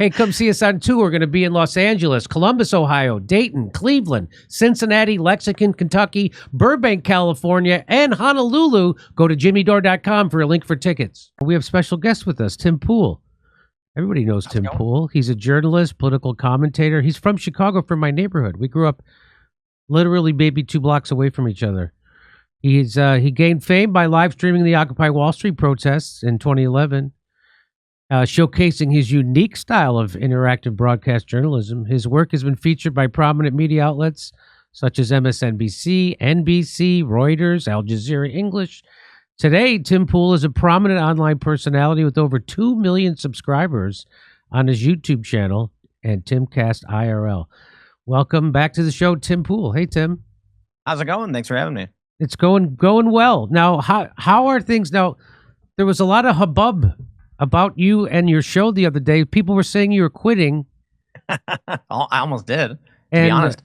Hey, come see us on tour. We're going to be in Los Angeles, Columbus, Ohio, Dayton, Cleveland, Cincinnati, Lexington, Kentucky, Burbank, California, and Honolulu. Go to jimmydore.com for a link for tickets. We have special guests with us, Tim Pool. Everybody knows Tim Pool. He's a journalist, political commentator. He's from Chicago, from my neighborhood. We grew up literally maybe 2 blocks away from each other. He gained fame by live streaming the Occupy Wall Street protests in 2011. Showcasing his unique style of interactive broadcast journalism. His work has been featured by prominent media outlets such as MSNBC, NBC, Reuters, Al Jazeera English. Today, Tim Pool is a prominent online personality with over 2 million subscribers on his YouTube channel and Timcast IRL. Welcome back to the show, Tim Pool. Hey, Tim. How's it going? Thanks for having me. It's going well. Now, how are things now? There was a lot of hubbub about you and your show the other day. People were saying you were quitting. I almost did, to be honest.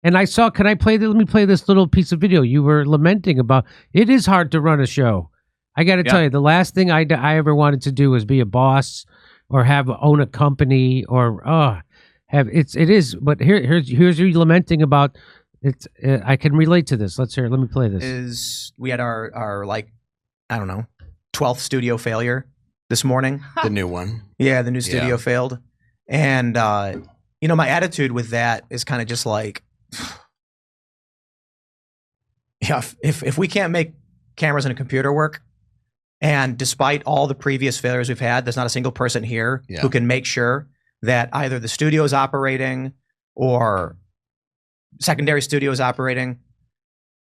And I saw, let me play this little piece of video. You were lamenting about, it is hard to run a show. I got to tell you, the last thing I ever wanted to do was be a boss or own a company or, it is, but here's you lamenting about it. I can relate to this. Let me play this. We had our like, I don't know, 12th studio failure this morning. The new one. Yeah, the new studio failed. And, my attitude with that is kind of just like, if we can't make cameras and a computer work, and despite all the previous failures we've had, there's not a single person here who can make sure that either the studio is operating or secondary studio is operating.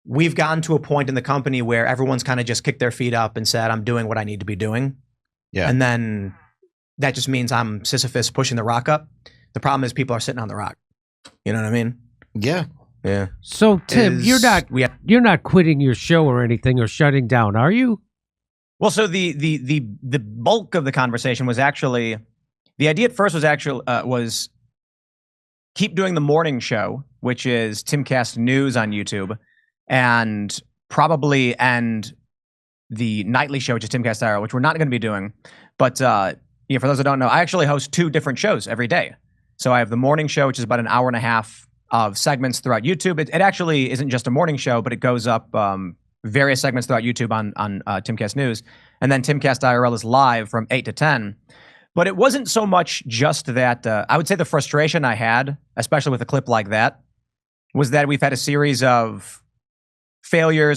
We've gotten to a point in the company where everyone's kind of just kicked their feet up and said, I'm doing what I need to be doing. Yeah. And then that just means I'm Sisyphus pushing the rock up. The problem is people are sitting on the rock. You know what I mean? Yeah. Yeah. So Tim, you're not quitting your show or anything or shutting down, are you? Well, so the bulk of the conversation was actually, the idea at first was keep doing the morning show, which is Timcast News on YouTube, and probably end the nightly show, which is Timcast IRL, which we're not going to be doing. But for those that don't know, I actually host 2 different shows every day. So I have the morning show, which is about an hour and a half of segments throughout YouTube. It actually isn't just a morning show, but it goes up various segments throughout YouTube on Timcast News. And then Timcast IRL is live from 8 to 10. But it wasn't so much just that. I would say the frustration I had, especially with a clip like that, was that we've had a series of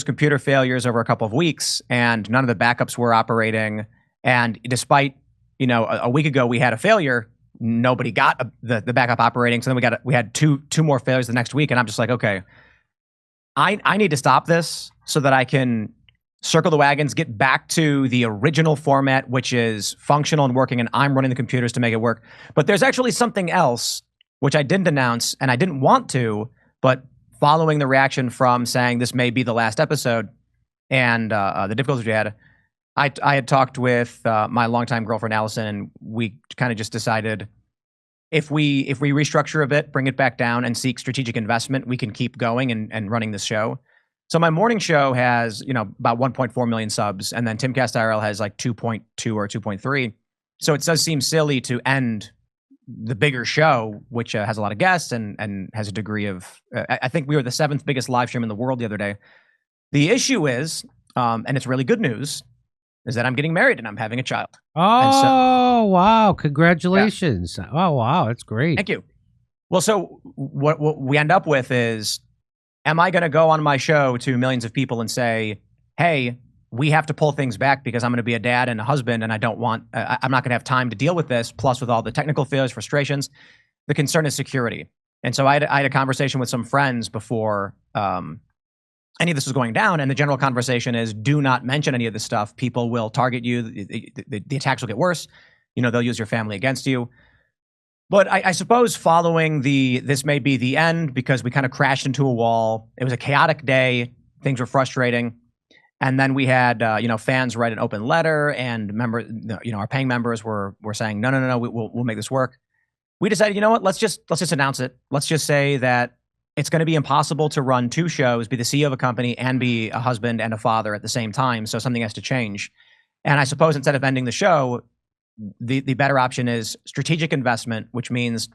computer failures over a couple of weeks, and none of the backups were operating. And despite, a week ago we had a failure, nobody got the backup operating. So then we had two more failures the next week, and I'm just like, okay, I need to stop this so that I can circle the wagons, get back to the original format, which is functional and working, and I'm running the computers to make it work. But there's actually something else which I didn't announce, and I didn't want to, but following the reaction from saying this may be the last episode and the difficulties we had, I had talked with my longtime girlfriend, Allison, and we kind of just decided if we restructure a bit, bring it back down, and seek strategic investment, we can keep going and running this show. So my morning show has, about 1.4 million subs, and then Timcast IRL has like 2.2 or 2.3. So it does seem silly to end the bigger show, which has a lot of guests and has a degree of, I think we were the 7th biggest live stream in the world the other day. The issue is, and it's really good news, is that I'm getting married and I'm having a child. Oh, wow. Congratulations. Yeah. Oh, wow. That's great. Thank you. Well, so what we end up with is, am I going to go on my show to millions of people and say, hey, we have to pull things back because I'm going to be a dad and a husband and I'm not going to have time to deal with this, plus with all the technical failures, frustrations. The concern is security. And so I had a conversation with some friends before any of this was going down, and the general conversation is, do not mention any of this stuff. People will target you. The attacks will get worse. They'll use your family against you. But I suppose following this may be the end because we kind of crashed into a wall. It was a chaotic day. Things were frustrating. And then we had, fans write an open letter, and our paying members were saying, no, we'll make this work. We decided, let's just announce it. Let's just say that it's going to be impossible to run 2 shows, be the CEO of a company, and be a husband and a father at the same time. So something has to change. And I suppose instead of ending the show, the better option is strategic investment, which means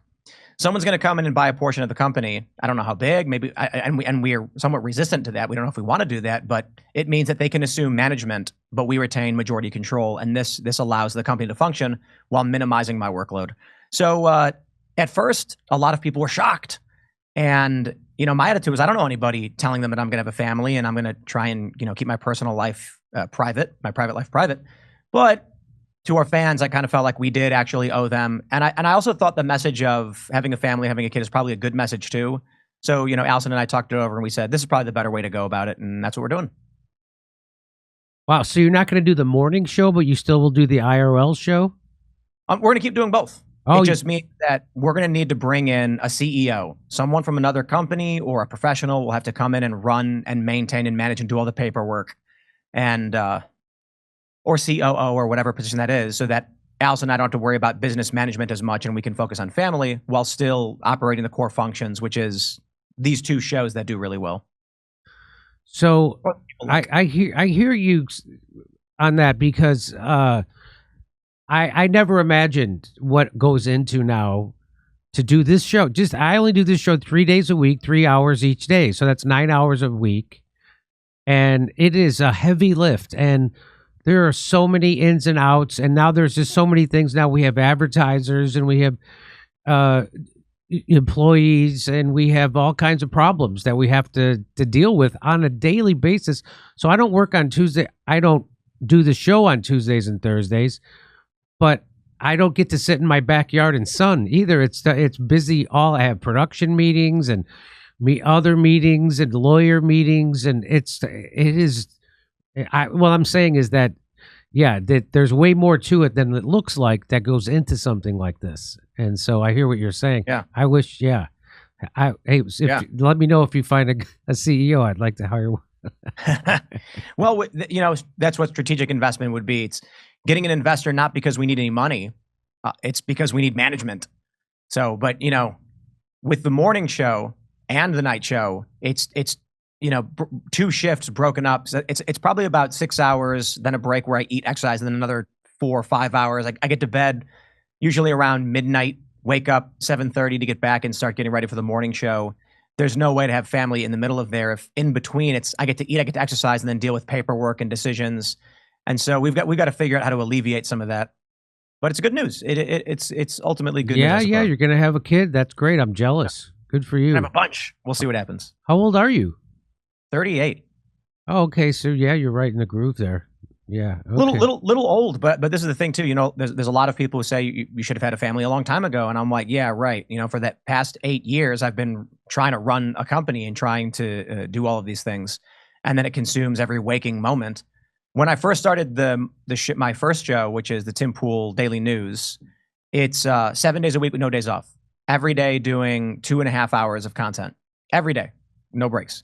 someone's going to come in and buy a portion of the company. I don't know how big, maybe, and we are somewhat resistant to that. We don't know if we want to do that, but it means that they can assume management, but we retain majority control, and this allows the company to function while minimizing my workload. So at first, a lot of people were shocked, and my attitude was, I don't know anybody telling them that I'm going to have a family and I'm going to try and keep my personal life private, my private life private, but to our fans, I kind of felt like we did actually owe them. And I also thought the message of having a family, having a kid is probably a good message too. So, Allison and I talked it over and we said, this is probably the better way to go about it. And that's what we're doing. Wow. So you're not going to do the morning show, but you still will do the IRL show? We're going to keep doing both. Oh, it just means that we're going to need to bring in a CEO, someone from another company or a professional will have to come in and run and maintain and manage and do all the paperwork and, or COO or whatever position that is, so that Allison and I don't have to worry about business management as much and we can focus on family while still operating the core functions, which is these two shows that do really well. So I hear you on that because I never imagined what goes into now to do this show. I only do this show 3 days a week, 3 hours each day. So that's 9 hours a week. And it is a heavy lift. And there are so many ins and outs, and now there's just so many things. Now we have advertisers, and we have employees, and we have all kinds of problems that we have to deal with on a daily basis. So I don't work on Tuesday. I don't do the show on Tuesdays and Thursdays, but I don't get to sit in my backyard and sun either. It's busy. I have production meetings and other meetings and lawyer meetings, and it is. What I'm saying is that, that there's way more to it than it looks like that goes into something like this. And so I hear what you're saying. Yeah. I wish, let me know if you find a CEO. I'd like to hire one. Well, that's what strategic investment would be. It's getting an investor, not because we need any money. It's because we need management. So, but, with the morning show and the night show, it's two shifts broken up. So it's probably about 6 hours, then a break where I eat, exercise, and then another 4 or 5 hours. I get to bed usually around midnight, wake up 7:30 to get back and start getting ready for the morning show. There's no way to have family in the middle of there. If in between I get to eat, I get to exercise, and then deal with paperwork and decisions. And so we've got to figure out how to alleviate some of that. But it's good news. It's ultimately good news. Yeah, you're gonna have a kid. That's great. I'm jealous. Good for you. I have a bunch. We'll see what happens. How old are you? 38. Oh, okay. So you're right in the groove there. Yeah. Okay. Little old, but this is the thing too. There's a lot of people who say you should have had a family a long time ago, and I'm like, yeah, right. For that past 8 years, I've been trying to run a company and trying to do all of these things, and then it consumes every waking moment. When I first started my first show, which is the Tim Pool Daily News, it's 7 days a week with no days off. Every day doing 2.5 hours of content. Every day, no breaks.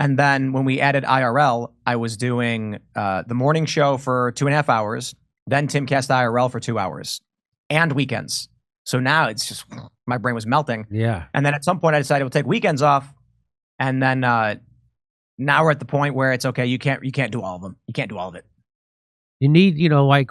And then when we added IRL, I was doing the morning show for 2.5 hours, then Timcast IRL for 2 hours, and weekends. So now it's just, my brain was melting. Yeah. And then at some point I decided we'll take weekends off. And then now we're at the point where it's okay. You can't do all of them. You can't do all of it. You need, like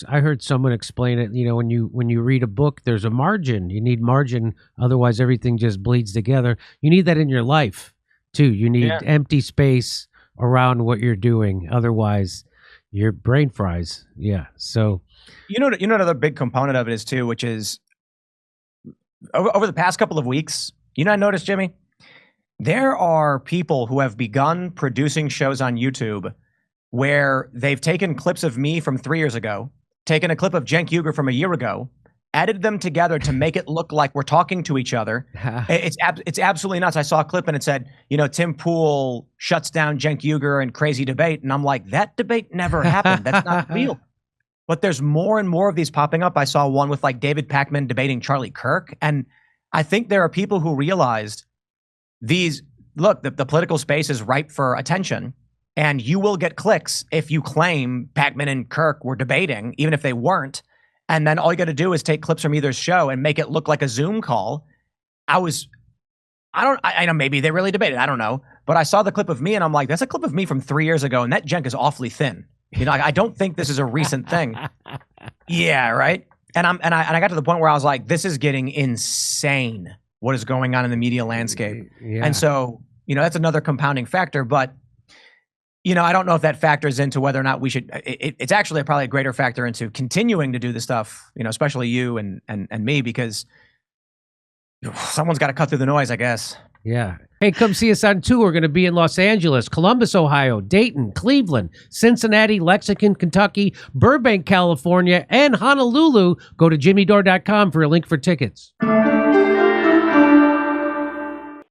I heard someone explain it, when you read a book, there's a margin. You need margin. Otherwise everything just bleeds together. You need that in your life too. You need empty space around what you're doing. Otherwise your brain fries. Yeah. So, another big component of it is too, which is over the past couple of weeks, I noticed, Jimmy, there are people who have begun producing shows on YouTube where they've taken clips of me from 3 years ago, taken a clip of Cenk Uygur from a year ago, edited them together to make it look like we're talking to each other. It's absolutely nuts. I saw a clip and it said, Tim Pool shuts down Cenk Uygur in crazy debate. And I'm like, that debate never happened. That's not real. But there's more and more of these popping up. I saw one with like David Pakman debating Charlie Kirk. And I think there are people who realized the political space is ripe for attention. And you will get clicks if you claim Pakman and Kirk were debating, even if they weren't. And then all you got to do is take clips from either show and make it look like a Zoom call. I know maybe they really debated. I don't know. But I saw the clip of me and I'm like, that's a clip of me from 3 years ago. And that Cenk is awfully thin. I don't think this is a recent thing. Yeah, right. And I got to the point where I was like, this is getting insane. What is going on in the media landscape? Yeah. And so, that's another compounding factor. But, I don't know if that factors into whether or not we should. It's actually probably a greater factor into continuing to do the stuff, especially you and me, because someone's got to cut through the noise, I guess. Yeah. Hey, come see us on tour. We're going to be in Los Angeles, Columbus, Ohio, Dayton, Cleveland, Cincinnati, Lexington, Kentucky, Burbank, California, and Honolulu. Go to jimmydore.com for a link for tickets.